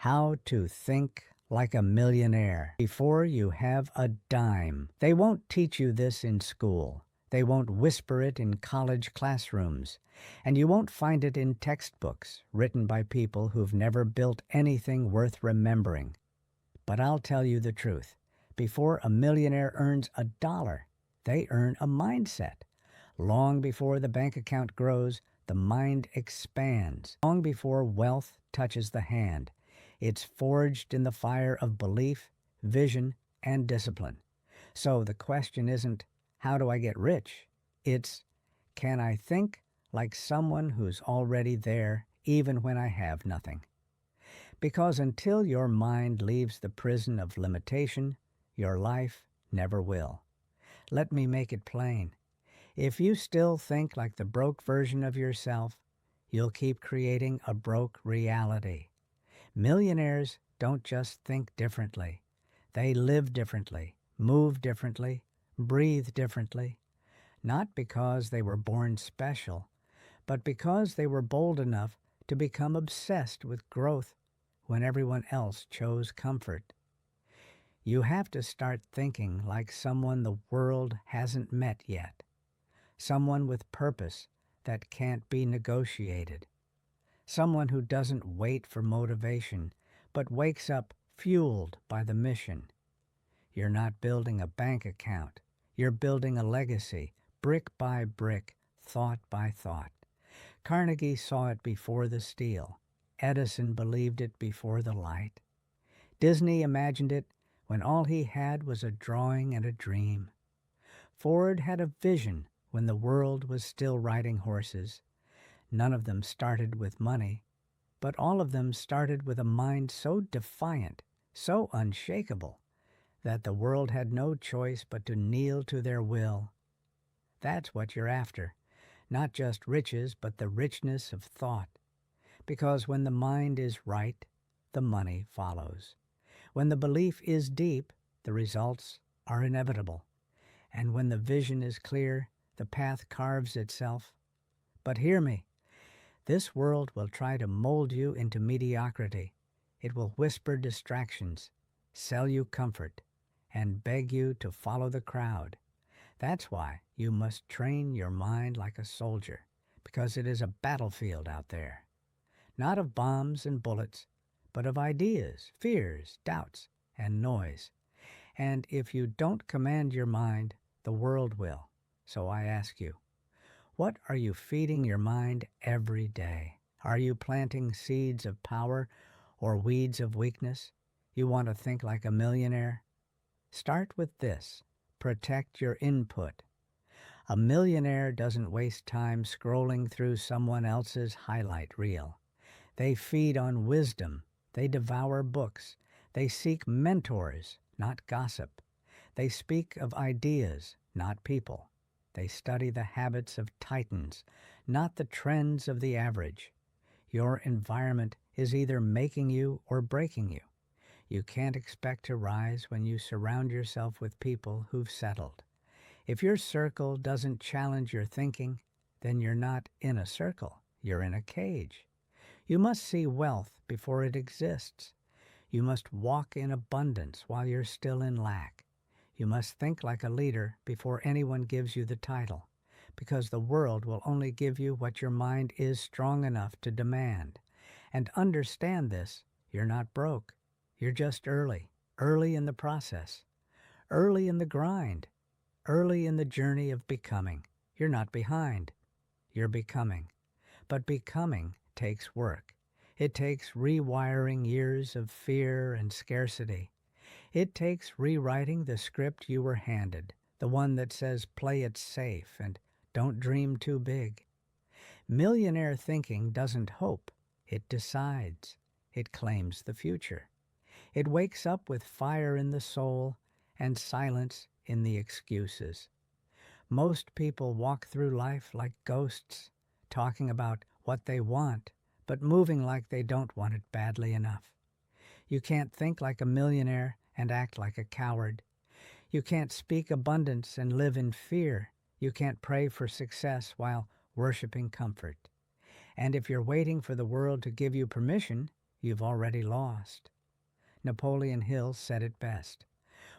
How to think like a millionaire before you have a dime. They won't teach you this in school. They won't whisper it in college classrooms. And you won't find it in textbooks written by people who've never built anything worth remembering. But I'll tell you the truth. Before a millionaire earns a dollar, they earn a mindset. Long before the bank account grows, the mind expands. Long before wealth touches the hand, it's forged in the fire of belief, vision, and discipline. So the question isn't, how do I get rich? It's, can I think like someone who's already there even when I have nothing? Because until your mind leaves the prison of limitation, your life never will. Let me make it plain. If you still think like the broke version of yourself, you'll keep creating a broke reality. Millionaires don't just think differently. They live differently, move differently, breathe differently. Not because they were born special, but because they were bold enough to become obsessed with growth when everyone else chose comfort. You have to start thinking like someone the world hasn't met yet. Someone with purpose that can't be negotiated. Someone who doesn't wait for motivation, but wakes up fueled by the mission. You're not building a bank account. You're building a legacy, brick by brick, thought by thought. Carnegie saw it before the steel. Edison believed it before the light. Disney imagined it when all he had was a drawing and a dream. Ford had a vision when the world was still riding horses. None of them started with money, but all of them started with a mind so defiant, so unshakable, that the world had no choice but to kneel to their will. That's what you're after, not just riches, but the richness of thought. Because when the mind is right, the money follows. When the belief is deep, the results are inevitable. And when the vision is clear, the path carves itself. But hear me, this world will try to mold you into mediocrity. It will whisper distractions, sell you comfort, and beg you to follow the crowd. That's why you must train your mind like a soldier, because it is a battlefield out there. Not of bombs and bullets, but of ideas, fears, doubts, and noise. And if you don't command your mind, the world will. So I ask you, what are you feeding your mind every day? Are you planting seeds of power or weeds of weakness? You want to think like a millionaire? Start with this. Protect your input. A millionaire doesn't waste time scrolling through someone else's highlight reel. They feed on wisdom. They devour books. They seek mentors, not gossip. They speak of ideas, not people. They study the habits of titans, not the trends of the average. Your environment is either making you or breaking you. You can't expect to rise when you surround yourself with people who've settled. If your circle doesn't challenge your thinking, then you're not in a circle. You're in a cage. You must see wealth before it exists. You must walk in abundance while you're still in lack. You must think like a leader before anyone gives you the title, because the world will only give you what your mind is strong enough to demand. And understand this, you're not broke. You're just early in the process, early in the grind, early in the journey of becoming. You're not behind. You're becoming. But becoming takes work. It takes rewiring years of fear and scarcity. It takes rewriting the script you were handed, the one that says play it safe and don't dream too big. Millionaire thinking doesn't hope. It decides. It claims the future. It wakes up with fire in the soul and silence in the excuses. Most people walk through life like ghosts, talking about what they want, but moving like they don't want it badly enough. You can't think like a millionaire and act like a coward. You can't speak abundance and live in fear. You can't pray for success while worshiping comfort. And if you're waiting for the world to give you permission, you've already lost. Napoleon Hill said it best.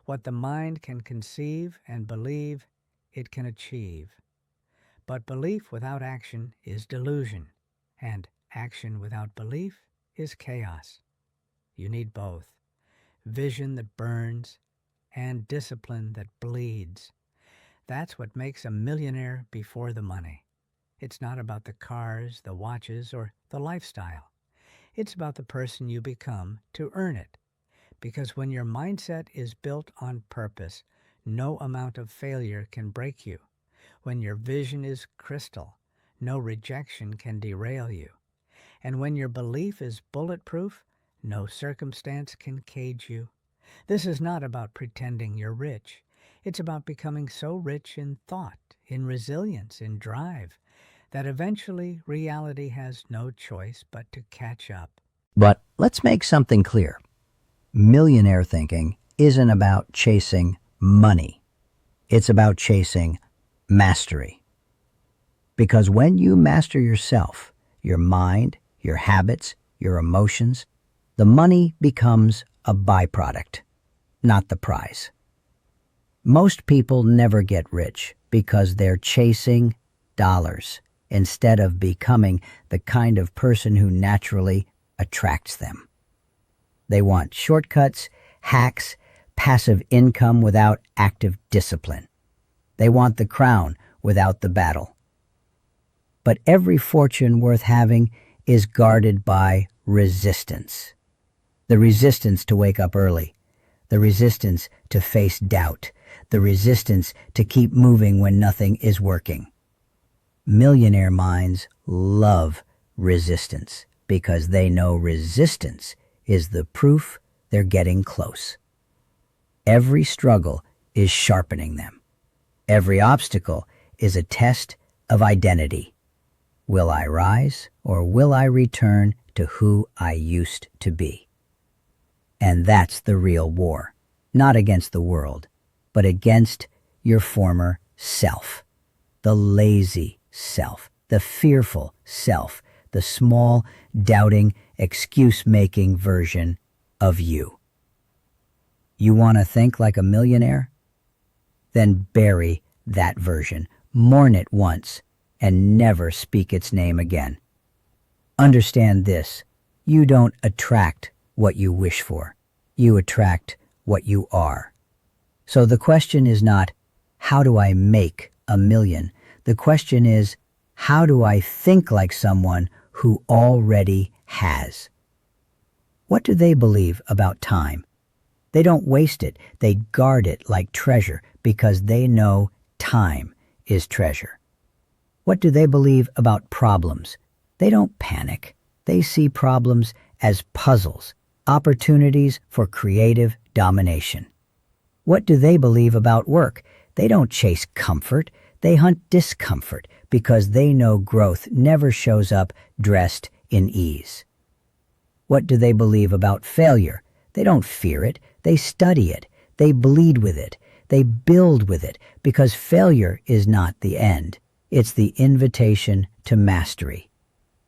What the mind can conceive and believe, it can achieve. But belief without action is delusion, and action without belief is chaos. You need both. Vision that burns and discipline that bleeds. That's what makes a millionaire before the money. It's not about the cars, the watches, or the lifestyle. It's about the person you become to earn it. Because when your mindset is built on purpose, no amount of failure can break you. When your vision is crystal, no rejection can derail you. And when your belief is bulletproof, no circumstance can cage you. This is not about pretending you're rich. It's about becoming so rich in thought, in resilience, in drive, that eventually reality has no choice but to catch up. But let's make something clear. Millionaire thinking isn't about chasing money. It's about chasing mastery. Because when you master yourself, your mind, your habits, your emotions, the money becomes a byproduct, not the prize. Most people never get rich because they're chasing dollars instead of becoming the kind of person who naturally attracts them. They want shortcuts, hacks, passive income without active discipline. They want the crown without the battle. But every fortune worth having is guarded by resistance. The resistance to wake up early, the resistance to face doubt, the resistance to keep moving when nothing is working. Millionaire minds love resistance because they know resistance is the proof they're getting close. Every struggle is sharpening them. Every obstacle is a test of identity. Will I rise or will I return to who I used to be? And that's the real war, not against the world, but against your former self, the lazy self, the fearful self, the small, doubting, excuse-making version of you. You want to think like a millionaire? Then bury that version, mourn it once, and never speak its name again. Understand this, you don't attract what you wish for. You attract what you are. So the question is not, how do I make $1 million? The question is, how do I think like someone who already has? What do they believe about time? They don't waste it. They guard it like treasure because they know time is treasure. What do they believe about problems? They don't panic. They see problems as puzzles, opportunities for creative domination. What do they believe about work? They don't chase comfort. They hunt discomfort because they know growth never shows up dressed in ease. What do they believe about failure? They don't fear it. They study it. They bleed with it. They build with it because failure is not the end. It's the invitation to mastery.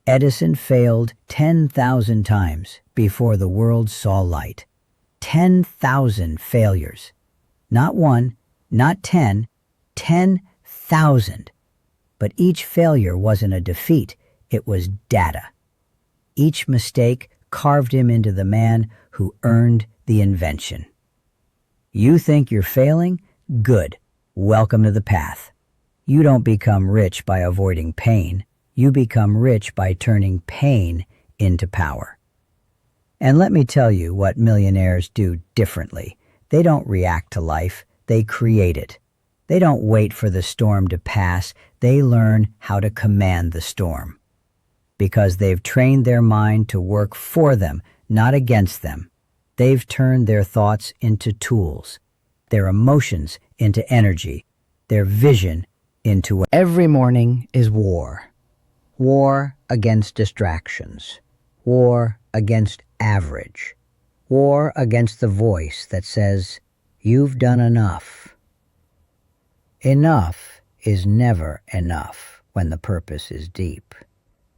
Edison failed 10,000 times before the world saw light. 10,000 failures. Not one, not 10, 10,000. But each failure wasn't a defeat, it was data. Each mistake carved him into the man who earned the invention. You think you're failing? Good. Welcome to the path. You don't become rich by avoiding pain. You become rich by turning pain into power. And let me tell you what millionaires do differently. They don't react to life, they create it. They don't wait for the storm to pass, they learn how to command the storm. Because they've trained their mind to work for them, not against them. They've turned their thoughts into tools, their emotions into energy, their vision into every morning is war. War against distractions. War against average. War against the voice that says, you've done enough. Enough is never enough when the purpose is deep.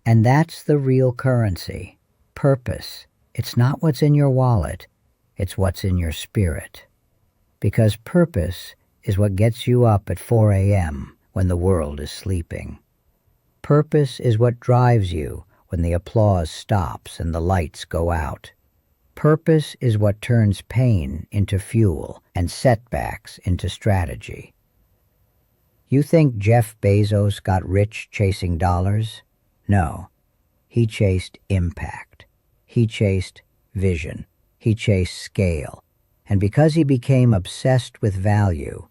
And that's the real currency. Purpose It's not what's in your wallet, it's what's in your spirit. Because purpose is what gets you up at 4 a.m. when the world is sleeping. Purpose is what drives you when the applause stops and the lights go out. Purpose is what turns pain into fuel and setbacks into strategy. You think Jeff Bezos got rich chasing dollars? No. He chased impact. He chased vision. He chased scale. And because he became obsessed with value,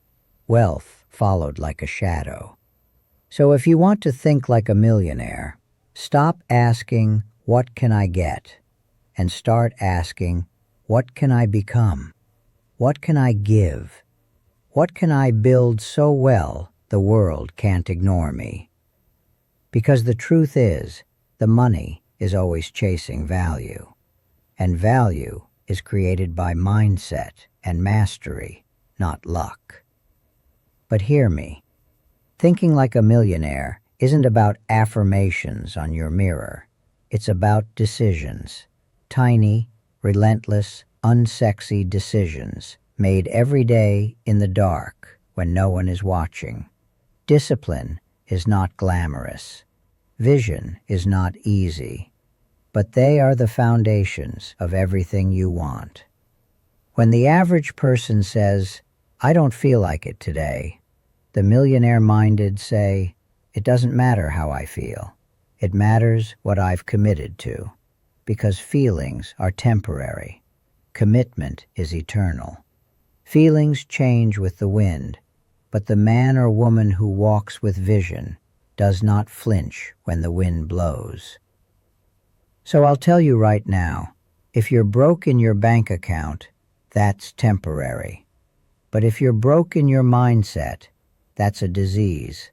wealth followed like a shadow. So if you want to think like a millionaire, stop asking, "What can I get?" and start asking, "What can I become? What can I give? What can I build so well the world can't ignore me?" Because the truth is, the money is always chasing value, and value is created by mindset and mastery, not luck. But hear me, thinking like a millionaire isn't about affirmations on your mirror. It's about decisions, tiny, relentless, unsexy decisions made every day in the dark when no one is watching. Discipline is not glamorous. Vision is not easy. But they are the foundations of everything you want. When the average person says, "I don't feel like it today," the millionaire-minded say, "It doesn't matter how I feel. It matters what I've committed to." Because feelings are temporary. Commitment is eternal. Feelings change with the wind, but the man or woman who walks with vision does not flinch when the wind blows. So I'll tell you right now, if you're broke in your bank account, that's temporary. But if you're broke in your mindset, that's a disease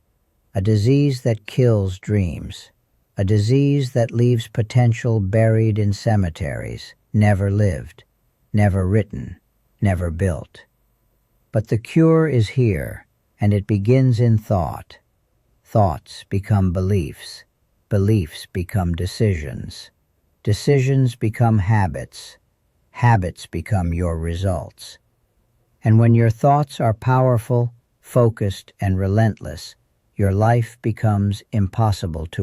that kills dreams, a disease that leaves potential buried in cemeteries, never lived, never written, never built. But the cure is here, and it begins in thought. Thoughts become beliefs. Beliefs become decisions. Decisions become habits. Habits become your results. And when your thoughts are powerful, focused, and relentless, your life becomes impossible to